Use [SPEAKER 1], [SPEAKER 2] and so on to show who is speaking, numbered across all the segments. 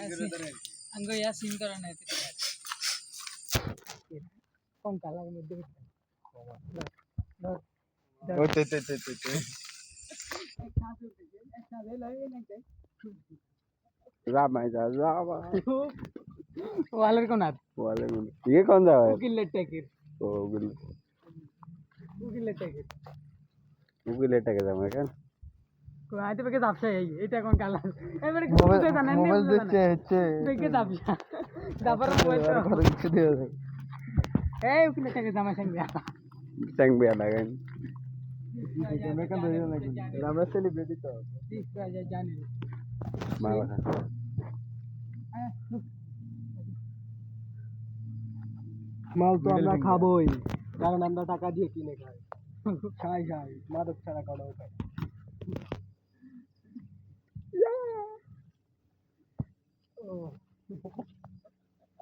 [SPEAKER 1] अंग या सीन करा नाही कोण काला मध्ये वालर कोण आहात
[SPEAKER 2] ये कौन सा है
[SPEAKER 1] उकिले टेकीर
[SPEAKER 2] ओ गुल
[SPEAKER 1] उकिले टेकीर
[SPEAKER 2] उगले टके जामे কেন
[SPEAKER 1] কোন আইতে বেকে দাপসা এই এটা কোন কালা এবারে
[SPEAKER 2] মোবাইল দেখছে হচ্ছে
[SPEAKER 1] বেকে দাপসা দাবার মোবাইল
[SPEAKER 2] ঘরে কিছু দিয়ে দে
[SPEAKER 1] এই উকিলে টেকে জামা সঙ্গে
[SPEAKER 2] চ্যাং বিয়া লাগাই मैं kan ধরে নাকি আমরা সেলিব্রিটি তো
[SPEAKER 1] ঠিক আছে জানি
[SPEAKER 2] মালা
[SPEAKER 1] মাল তো আমরা খাবোই কারণ আমরা টাকা দিয়ে কিনে খাই খাই খাই মাদক ছাড়া কোনো খাই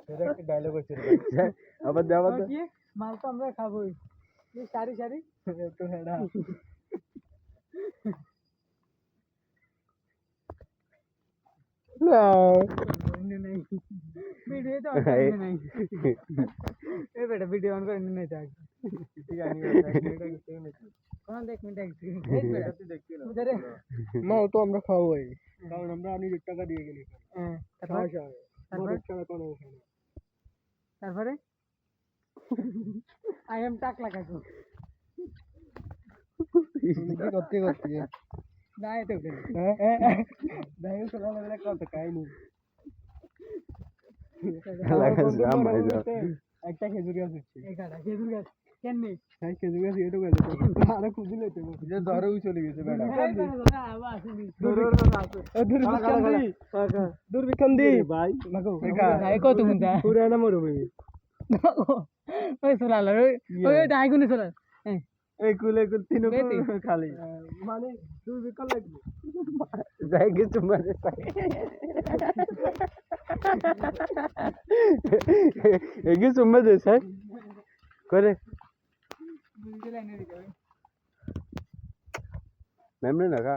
[SPEAKER 2] এটা একটা ডায়লগ আছে আবার দাও আবার
[SPEAKER 1] কি মাল তো আমরা খাবোই এই সারি সারি
[SPEAKER 2] একটু হেডা না
[SPEAKER 1] नहीं वीडियो तो नहीं ए बेटा वीडियो ऑन कर नहीं था
[SPEAKER 2] ठीक है नहीं
[SPEAKER 1] कौन देख मिनट एक बेटा
[SPEAKER 2] তুই দেখছিস না
[SPEAKER 1] उधर
[SPEAKER 2] মাল তো আমরা খাবোই কারণ আমরা অনেক টাকা দিয়ে কিনে খাই
[SPEAKER 1] হ্যাঁ
[SPEAKER 2] তারপরে ছাড়া কোনো খাই না
[SPEAKER 1] তারপরে আই এম টাকলা কাকু
[SPEAKER 2] কি করতে করতে
[SPEAKER 1] নাই তো
[SPEAKER 2] দাই চলা লাগলে কত কাহিনী একটা খেজুর গাছ হচ্ছে
[SPEAKER 1] এখানে খেজুর গাছ কেন নেই
[SPEAKER 2] তাই খেজুর গাছ এটু গেল আরো খুঁজি লেতে যে ধরেও চলে গেছে বেটা দুর্বিক্ষন্দি ভাই
[SPEAKER 1] কত গুনতা
[SPEAKER 2] পুরা না মরবে
[SPEAKER 1] ওই সোলাল ওই ডাই গুনে সোলাল
[SPEAKER 2] এই কুলে কুল তিন খালি মানে দুর্বিক্ষণ লাগবে যাই কিছু মানে এগিয়ে চুম্বা দে স্যার করে মেমরি না কা